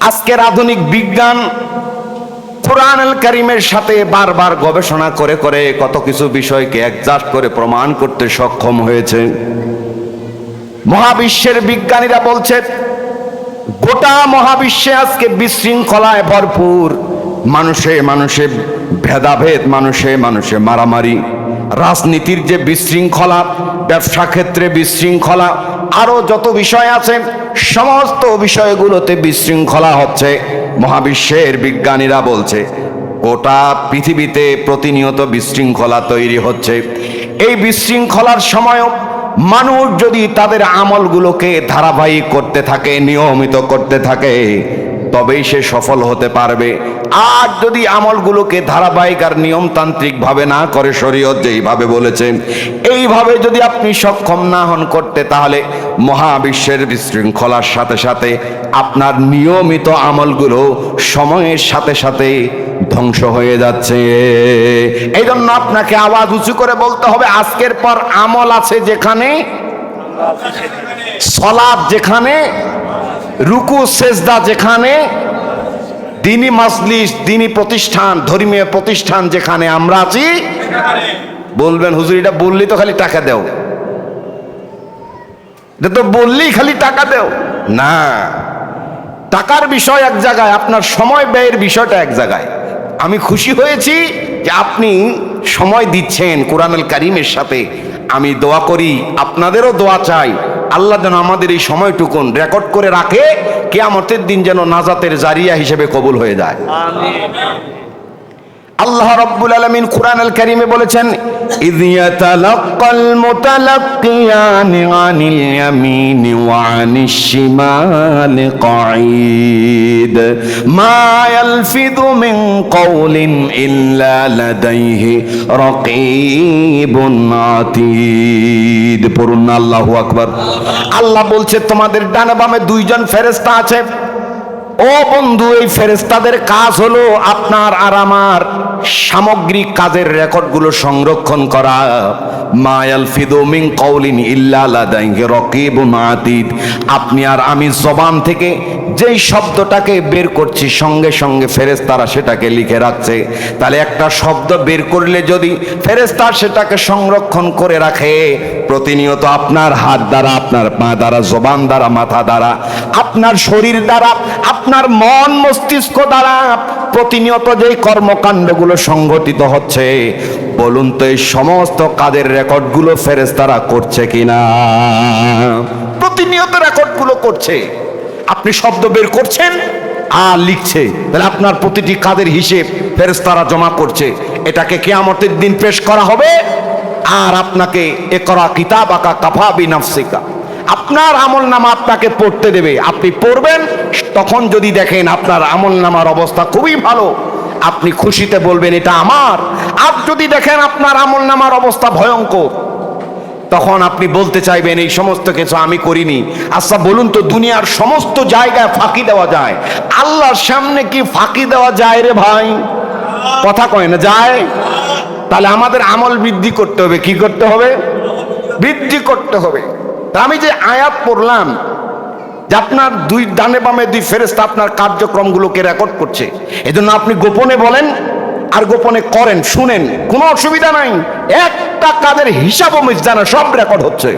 আজকের আধুনিক বিজ্ঞান কুরআনুল কারীমের সাথে বারবার গবেষণা করে করে কত কিছু বিষয়কে অ্যাডজাস্ট করে প্রমাণ করতে সক্ষম হয়েছে। মহাবিশ্বের বিজ্ঞানীরা বলছে গোটা মহাবিশ্বে আজকে বিশৃঙ্খলায় ভরপুর। মানুষে মানুষে ভেদাভেদ, মানুষে মানুষে মারামারি, রাজনীতির যে বিশৃঙ্খলা, ব্যবসা ক্ষেত্রে বিশৃঙ্খলা, আরো যত বিষয় আছে সমস্ত বিষয়গুলোতে বিশৃঙ্খলা হচ্ছে। মহাবিশ্বের বিজ্ঞানীরা বলছে গোটা পৃথিবীতে প্রতিনিয়ত বিশৃঙ্খলা তৈরি হচ্ছে। এই বিশৃঙ্খলার সময়ও মানুষ যদি তাদের আমলগুলোকে ধারাবাহিক করতে থাকে, নিয়মিত করতে থাকে, তবেই সে সফল হতে পারবে। আর যদি আমলগুলোকে ধারাবাহিক আর নিয়মতান্ত্রিক ভাবে না করে, শরীয়ত যেইভাবে বলেছেন এইভাবে যদি আপনি সক্ষম না হন করতে, তাহলে মহাবিশ্বের বিশৃঙ্খলার সাথে সাথে আপনার নিয়মিত আমলগুলো সময়ের সাথে সাথে ধ্বংস হয়ে যাচ্ছে। এই জন্য আপনাকে আওয়াজ উঁচু করে বলতে হবে, আজকের পর আমল আছে যেখানে, সালাত যেখানে, রুকু সেজদা যেখানে, দ্বীনি মাজলিস, দ্বীনি প্রতিষ্ঠান, ধর্মীয় প্রতিষ্ঠান যেখানে আমরা আছি। বলবেন হুজুর এটা বললি তো খালি টাকা দাও, এটা তো বললি খালি টাকা দাও। না, টাকার বিষয় এক জায়গায়, আপনার সময় ব্যয়ের বিষয়টা এক জায়গায়। আমি খুশি হয়েছি যে আপনি সময় দিচ্ছেন কুরআনুল কারীমের সাথে। আমি দোয়া করি, আপনাদেরও দোয়া চাই, আল্লাহ যেন আমাদের এই সময়টুকুন রেকর্ড করে রাখে, কিয়ামতের দিন যেন নাজাতের জারিয়া হিসেবে কবুল হয়ে যায়। আমিন। আল্লাহ রাব্বুল আলামিন কুরআনুল কারীমে বলেছেন, ইয ইয়াতালাক্কাল মুতালাক্কিয়ানি আনিল ইয়ামিনি ওয়া আনিশ শিমালি কাঈদ মা ইয়ালফিযু মিন কাওলিন ইল্লা লাদাইহি রাকীবুন আতীদ। পড়ুন না আল্লাহু আকবার। আল্লাহ বলছে তোমাদের ডানে বামে দুইজন ফেরেশতা আছে। ও বন্ধু, এই ফেরেশতাদের কাজ হলো আপনার আর আমার সামগ্রিক কাজের রেকর্ডগুলো সংরক্ষণ করা। মা ইয়ালফিযু মিন কাওলিন ইল্লা লাদাইহি রাকীবুন আতীদ। আপনি আর আমি জবান থেকে যেই শব্দটাকে বের করছি, সঙ্গে সঙ্গে ফেরেশতারা সেটাকে লিখে রাখছে। তাহলে একটা শব্দ বের করলে যদি ফেরেশতা সেটাকে সংরক্ষণ করে রাখে, প্রতিনিয়ত আপনার হাত দ্বারা, আপনার পা দ্বারা, জবান দ্বারা, মাথা দ্বারা, আপনার শরীর দ্বারা, আপনার মন মস্তিষ্ক দ্বারা প্রতিনিয়ত যেই কর্মকাণ্ডগুলো সংঘটিত হচ্ছে, বলুন তো এই সমস্ত কাজের রেকর্ডগুলো ফেরেশতারা করছে কিনা? প্রতিনিয়ত রেকর্ডগুলো করছে। আপনি শব্দ বের করছেন আর লিখছে, তাহলে আপনার প্রতিটি কাজের হিসেব ফেরেশতারা জমা করছে। এটাকে কিয়ামতের দিন পেশ করা হবে, আর আপনাকে ইকরা কিতাবাকা কাফা বিনাফসিকা, আপনার আমলনামা আপনাকে পড়তে দেবে। আপনি পড়বেন, তখন যদি দেখেন আপনার আমলনামার অবস্থা খুবই ভালো, আপনি খুশিতে বলবেন এটা আমার। আর যদি দেখেন আপনার আমলনামার অবস্থা ভয়ঙ্কর, তখন আপনি বলতে চাইবেন এই সমস্ত কিছু আমি করিনি। আচ্ছা বলুন তো, দুনিয়ার সমস্ত জায়গায় ফাঁকি দেওয়া যায়, আল্লাহর সামনে কি ফাঁকি দেওয়া যায় রে ভাই? কথা কয় না যায়? তাহলে আমাদের আমল বৃদ্ধি করতে হবে। কি করতে হবে? বৃদ্ধি করতে হবে। আমি যে আয়াত পড়লাম যে আপনার দুই ডানে বামে দুই ফেরেশতা আপনার কার্যক্রমগুলোকে রেকর্ড করছে, এজন্য আপনি গোপনে বলেন আর গোপনে করেন, শুনেন, কোনো অসুবিধা নাই। একটা কাজের হিসাবও মিস জানা, সব রেকর্ড হচ্ছে।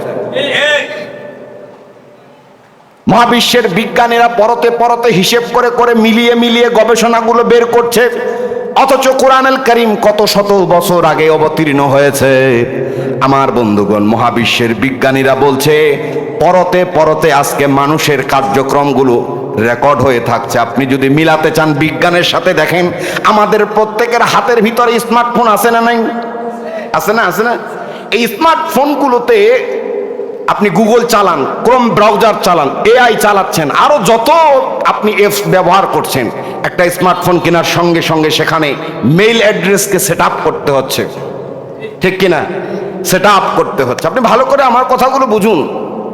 মহাবিশ্বের বিজ্ঞানীরা পরতে পরতে হিসেব করে করে মিলিয়ে মিলিয়ে গবেষণাগুলো বের করছে, অথচ কুরআনুল কারীম কত শত বছর আগে অবতীর্ণ হয়েছে। আমার বন্ধুগণ, মহাবিশ্বের বিজ্ঞানীরা বলছে পরতে পরতে আজকে মানুষের কার্যক্রমগুলো রেকর্ড হয়ে থাকছে। আপনি যদি মিলাতে চান বিজ্ঞানের সাথে, দেখেন আমাদের প্রত্যেকের হাতের ভিতরে স্মার্টফোন আছে না নাই? আছে না? আছে না? এই স্মার্টফোনগুলোতে আপনি গুগল চালান, ক্রোম ব্রাউজার চালান, এআই চালাচ্ছেন, আরো যত আপনি অ্যাপস ব্যবহার করছেন, একটা স্মার্টফোন কেনার সঙ্গে সঙ্গে সেখানে মেইল অ্যাড্রেসকে সেট আপ করতে হচ্ছে, ঠিক কিনা? সেট আপ করতে হচ্ছে। আপনি ভালো করে আমার কথাগুলো বুঝুন,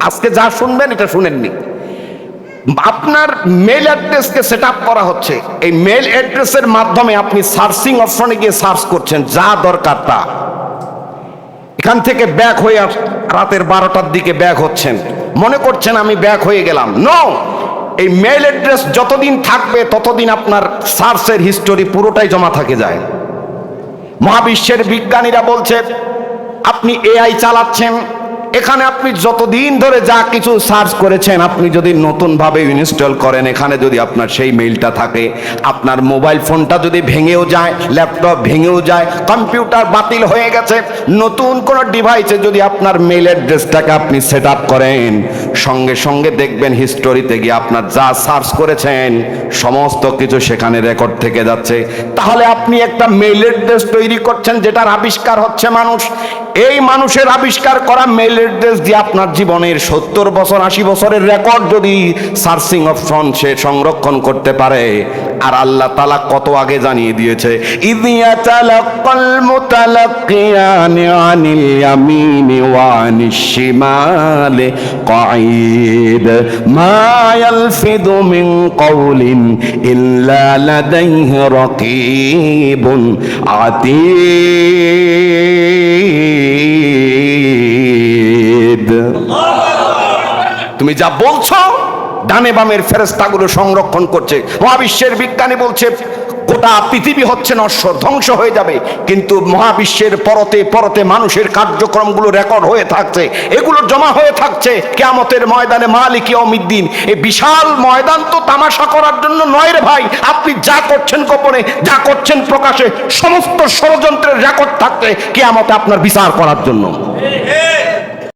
আজকে যা শুনবেন এটা শুনেননি। আপনার মেইল অ্যাড্রেসকে সেট আপ করা হচ্ছে। এই মেইল অ্যাড্রেসের মাধ্যমে আপনি সার্চিং অপশনে গিয়ে সার্চ করছেন যা দরকার তা। এখান থেকে ব্যাক হয়ে রাতের 12টার দিকে ব্যাক হচ্ছেন, মনে করছেন আমি ব্যাক হয়ে গেলাম। নো, এই মেইল অ্যাড্রেস যতদিন থাকবে ততদিন আপনার সার্চের হিস্টোরি পুরোটাই জমা থাকে যায়। মহাবিশ্বের বিজ্ঞানীরা বলছে আপনি এআই চালাচ্ছেন, এখানে আপনি যতদিন ধরে যা কিছু সার্চ করেছেন আপনি যদি নতুনভাবে ইনস্টল করেন, এখানে যদি আপনার সেই মেইলটা থাকে, আপনার মোবাইল ফোনটা যদি ভেঙেও যায়, ল্যাপটপ ভেঙেও যায়, কম্পিউটার বাতিল হয়ে গেছে, নতুন কোনো ডিভাইসে যদি আপনার মেইল অ্যাড্রেসটাকে আপনি সেট আপ করেন, সঙ্গে সঙ্গে দেখবেন হিস্টোরিতে গিয়ে আপনার যা সার্চ করেছেন সমস্ত কিছু সেখানে রেকর্ড থেকে যাচ্ছে। তাহলে আপনি একটা মেইল অ্যাড্রেস তৈরি করছেন যেটার আবিষ্কার হচ্ছে মানুষ। এই মানুষের আবিষ্কার করা মেইল অ্যাড্রেস দিয়ে আপনার জীবনের 70 বছর 80 বছরের রেকর্ড যদি সার্চিং অপশন সে সংরক্ষণ করতে পারে, আর আল্লাহ তাআলা কত আগে জানিয়ে দিয়েছে, ইযিয়া তালাক্কাল মুতালাক্কিয়ানি আনিল ইয়ামিনি ওয়া আনিশ শিমালি কাঈদ মা ইয়ালফিদু মিন কাওলিন ইল্লা লাদাইহি রাকীবুন আতীদ। তুমি যা বলছো ডানে বামের ফেরেশতাগুলো সংরক্ষণ করছে। মহাবিশ্বের বিজ্ঞানী বলছে গোটা পৃথিবী হচ্ছে নশ্বর, ধ্বংস হয়ে যাবে, কিন্তু মহাবিশ্বের পরতে পরতে মানুষের কার্যক্রমগুলো রেকর্ড হয়ে থাকছে, এগুলো জমা হয়ে থাকছে কিয়ামতের ময়দানে, মালিক ইয়াউমিদ্দিন। এই বিশাল ময়দান তো তামাশা করার জন্য নয় রে ভাই। আপনি যা করছেন গোপনে, যা করছেন প্রকাশে, সমস্ত ষড়যন্ত্রের রেকর্ড থাকছে কিয়ামতে আপনার বিচার করার জন্য।